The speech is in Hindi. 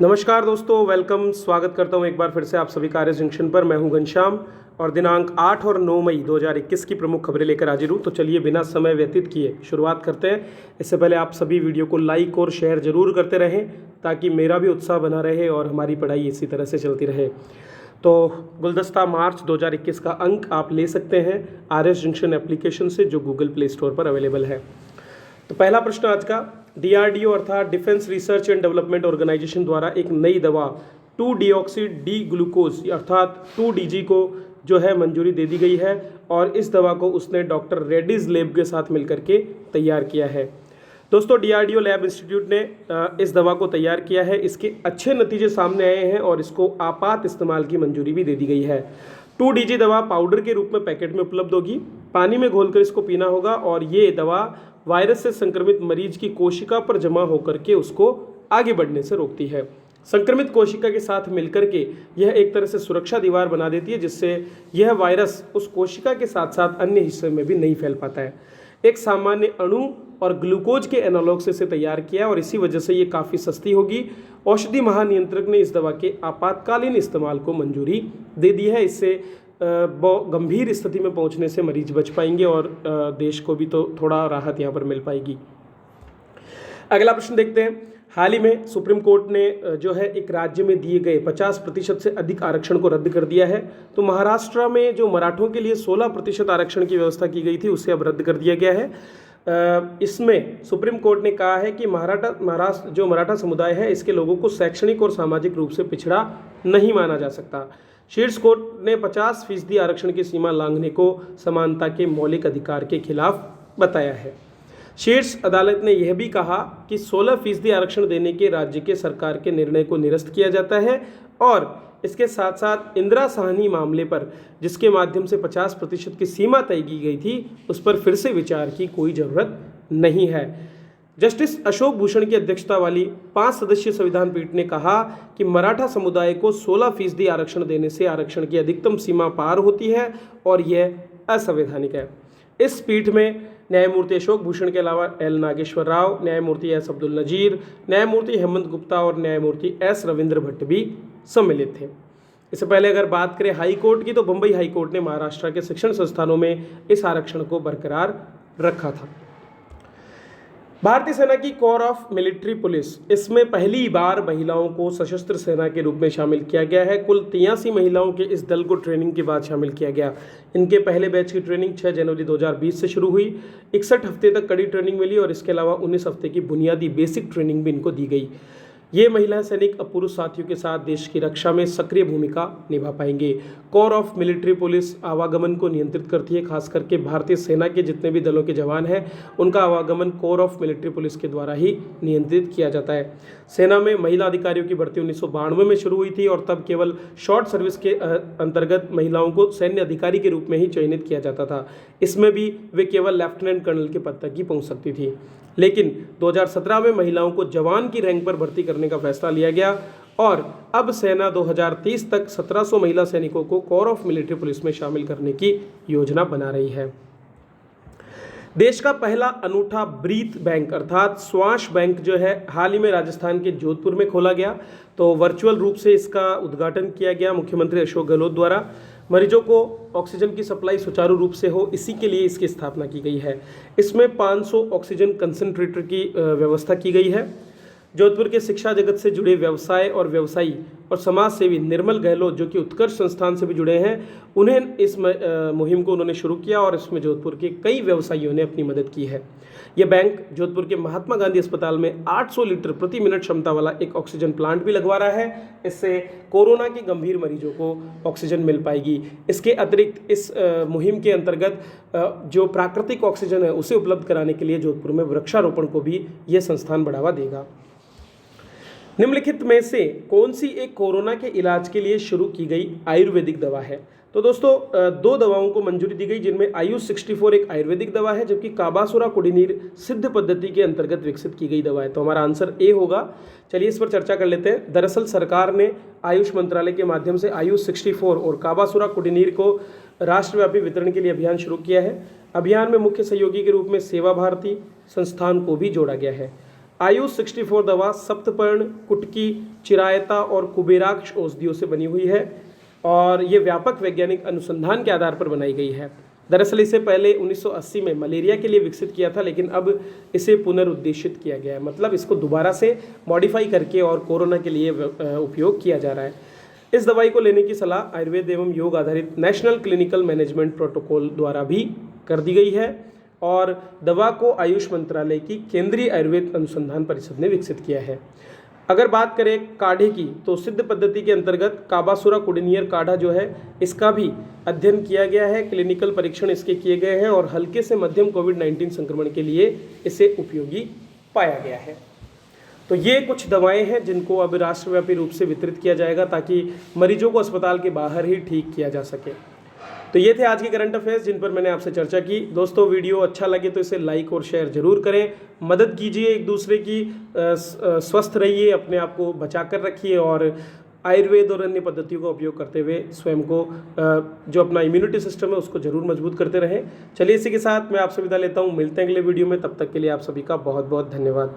नमस्कार दोस्तों, वेलकम। स्वागत करता हूं एक बार फिर से आप सभी का आर्यस जंक्शन पर। मैं हूं घनश्याम और दिनांक 8 और 9 मई 2021 की प्रमुख खबरें लेकर हाजिर हूं। तो चलिए बिना समय व्यतीत किए शुरुआत करते हैं। इससे पहले आप सभी वीडियो को लाइक और शेयर जरूर करते रहें ताकि मेरा भी उत्साह बना रहे और हमारी पढ़ाई इसी तरह से चलती रहे। तो गुलदस्ता मार्च 2021 का अंक आप ले सकते हैं आर्यस जंक्शन एप्लीकेशन से, जो गूगल प्ले स्टोर पर अवेलेबल है। तो पहला प्रश्न आज का, डीआरडीओ अर्थात defence research and development organisation द्वारा एक नई दवा 2-डिऑक्सी डी ग्लूकोज अर्थात 2DG को जो है मंजूरी दे दी गई है और इस दवा को उसने डॉक्टर रेड्डीज लैब के साथ मिलकर के तैयार किया है। दोस्तों, डीआरडीओ लैब इंस्टीट्यूट ने इस दवा को तैयार किया है। इसके अच्छे नतीजे सामने आए हैं और इसको आपात इस्तेमाल की मंजूरी भी दे दी गई है। 2DG दवा पाउडर के रूप में पैकेट में उपलब्ध होगी। पानी में घोलकर इसको पीना होगा और ये दवा वायरस से संक्रमित मरीज की कोशिका पर जमा होकर के उसको आगे बढ़ने से रोकती है। संक्रमित कोशिका के साथ मिलकर के यह एक तरह से सुरक्षा दीवार बना देती है, जिससे यह वायरस उस कोशिका के साथ साथ अन्य हिस्से में भी नहीं फैल पाता है। एक सामान्य अणु और ग्लूकोज के एनालॉग से इसे तैयार किया और इसी वजह से ये काफ़ी सस्ती होगी। औषधि महानियंत्रक ने इस दवा के आपातकालीन इस्तेमाल को मंजूरी दे दी है। इससे गंभीर स्थिति में पहुंचने से मरीज बच पाएंगे और देश को भी तो थोड़ा राहत यहाँ पर मिल पाएगी। अगला प्रश्न देखते हैं। हाल ही में सुप्रीम कोर्ट ने जो है एक राज्य में दिए गए 50% से अधिक आरक्षण को रद्द कर दिया है। तो महाराष्ट्र में जो मराठों के लिए 16% आरक्षण की व्यवस्था की गई थी, उसे अब रद्द कर दिया गया है। इसमें सुप्रीम कोर्ट ने कहा है कि मराठा समुदाय है, इसके लोगों को शैक्षणिक और सामाजिक रूप से पिछड़ा नहीं माना जा सकता। शीर्ष कोर्ट ने 50% आरक्षण की सीमा लांघने को समानता के मौलिक अधिकार के खिलाफ बताया है। शीर्ष अदालत ने यह भी कहा कि 16% आरक्षण देने के राज्य के सरकार के निर्णय को निरस्त किया जाता है और इसके साथ साथ इंदिरा साहनी मामले पर, जिसके माध्यम से 50% की सीमा तय की गई थी, उस पर फिर से विचार की कोई ज़रूरत नहीं है। जस्टिस अशोक भूषण की अध्यक्षता वाली 5 सदस्यीय संविधान पीठ ने कहा कि मराठा समुदाय को 16% आरक्षण देने से आरक्षण की अधिकतम सीमा पार होती है और यह असंवैधानिक है। इस पीठ में न्यायमूर्ति अशोक भूषण के अलावा एल नागेश्वर राव, न्यायमूर्ति एस अब्दुल नजीर, न्यायमूर्ति हेमंत गुप्ता और न्यायमूर्ति एस रविंद्र भट्ट भी सम्मिलित थे। इससे पहले अगर बात करें हाई कोर्ट की, तो बम्बई हाई कोर्ट ने महाराष्ट्र के शिक्षण संस्थानों में इस आरक्षण को बरकरार रखा था। भारतीय सेना की कोर ऑफ मिलिट्री पुलिस, इसमें पहली बार महिलाओं को सशस्त्र सेना के रूप में शामिल किया गया है। कुल 83 महिलाओं के इस दल को ट्रेनिंग के बाद शामिल किया गया। इनके पहले बैच की ट्रेनिंग 6 जनवरी 2020 से शुरू हुई। 61 हफ्ते तक कड़ी ट्रेनिंग मिली और इसके अलावा 19 हफ्ते की बुनियादी बेसिक ट्रेनिंग भी इनको दी गई। ये महिला सैनिक अब पुरुष साथियों के साथ देश की रक्षा में सक्रिय भूमिका निभा पाएंगे। कोर ऑफ मिलिट्री पुलिस आवागमन को नियंत्रित करती है। खास करके भारतीय सेना के जितने भी दलों के जवान हैं, उनका आवागमन कोर ऑफ मिलिट्री पुलिस के द्वारा ही नियंत्रित किया जाता है। सेना में महिला अधिकारियों की भर्ती 1992 में शुरू हुई थी और तब केवल शॉर्ट सर्विस के अंतर्गत महिलाओं को सैन्य अधिकारी के रूप में ही चयनित किया जाता था। इसमें भी वे केवल लेफ्टिनेंट कर्नल के पद तक ही पहुँच सकती थी। लेकिन 2017 में महिलाओं को जवान की रैंक पर भर्ती करने का फैसला लिया गया और अब सेना 2030 तक 1700 महिला सैनिकों को कोर ऑफ मिलिट्री पुलिस में शामिल करने की योजना बना रही है। देश का पहला अनूठा ब्रीथ बैंक अर्थात श्वास बैंक जो है, हाल ही में राजस्थान के जोधपुर में खोला गया। तो वर्चुअल रूप से इसका उद्घाटन किया गया मुख्यमंत्री अशोक गहलोत द्वारा। मरीजों को ऑक्सीजन की सप्लाई सुचारू रूप से हो, इसी के लिए इसकी स्थापना की गई है। इसमें 500 ऑक्सीजन कंसंट्रेटर की व्यवस्था की गई है। जोधपुर के शिक्षा जगत से जुड़े व्यवसाय और व्यवसायी और समाज सेवी निर्मल गहलोत, जो कि उत्कर्ष संस्थान से भी जुड़े हैं, उन्हें इस मुहिम को उन्होंने शुरू किया और इसमें जोधपुर के कई व्यवसायियों ने अपनी मदद की है। यह बैंक जोधपुर के महात्मा गांधी अस्पताल में 800 लीटर प्रति मिनट क्षमता वाला एक ऑक्सीजन प्लांट भी लगवा रहा है। इससे कोरोना के गंभीर मरीजों को ऑक्सीजन मिल पाएगी। इसके अतिरिक्त इस मुहिम के अंतर्गत जो प्राकृतिक ऑक्सीजन है उसे उपलब्ध कराने के लिए जोधपुर में वृक्षारोपण को भी यह संस्थान बढ़ावा देगा। निम्नलिखित में से कौन सी एक कोरोना के इलाज के लिए शुरू की गई आयुर्वेदिक दवा है? तो दोस्तों, 2 दवाओं को मंजूरी दी गई, जिनमें आयुष 64 एक आयुर्वेदिक दवा है, जबकि काबासुरा कुडिनीर सिद्ध पद्धति के अंतर्गत विकसित की गई दवा है। तो हमारा आंसर ए होगा। चलिए इस पर चर्चा कर लेते हैं। दरअसल सरकार ने आयुष मंत्रालय के माध्यम से आयुष 64 और काबासुरा कुडिनीर को राष्ट्रव्यापी वितरण के लिए अभियान शुरू किया है। अभियान में मुख्य सहयोगी के रूप में सेवा भारती संस्थान को भी जोड़ा गया है। आयुष 64 दवा सप्तपर्ण, कुटकी, चिरायता और कुबेराक्ष औषधियों से बनी हुई है और ये व्यापक वैज्ञानिक अनुसंधान के आधार पर बनाई गई है। दरअसल इसे पहले 1980 में मलेरिया के लिए विकसित किया था, लेकिन अब इसे पुनर्उद्देशित किया गया है, मतलब इसको दोबारा से मॉडिफाई करके और कोरोना के लिए उपयोग किया जा रहा है। इस दवाई को लेने की सलाह आयुर्वेद एवं योग आधारित नेशनल क्लिनिकल मैनेजमेंट प्रोटोकॉल द्वारा भी कर दी गई है और दवा को आयुष मंत्रालय की केंद्रीय आयुर्वेद अनुसंधान परिषद ने विकसित किया है। अगर बात करें काढ़े की, तो सिद्ध पद्धति के अंतर्गत काबासुरा कुडिनियर काढ़ा जो है इसका भी अध्ययन किया गया है, क्लिनिकल परीक्षण इसके किए गए हैं और हल्के से मध्यम कोविड-19 संक्रमण के लिए इसे उपयोगी पाया गया है। तो ये कुछ दवाएं हैं जिनको अब राष्ट्रव्यापी रूप से वितरित किया जाएगा ताकि मरीजों को अस्पताल के बाहर ही ठीक किया जा सके। तो ये थे आज के करंट अफेयर्स जिन पर मैंने आपसे चर्चा की। दोस्तों, वीडियो अच्छा लगे तो इसे लाइक और शेयर जरूर करें, मदद कीजिए एक दूसरे की, स्वस्थ रहिए, अपने आप को बचा कर रखिए और आयुर्वेद और अन्य पद्धतियों का उपयोग करते हुए स्वयं को जो अपना इम्यूनिटी सिस्टम है उसको जरूर मजबूत करते रहें। चलिए, इसी के साथ मैं आपसे विदा लेता हूँ। मिलते हैं अगले वीडियो में, तब तक के लिए आप सभी का बहुत बहुत धन्यवाद।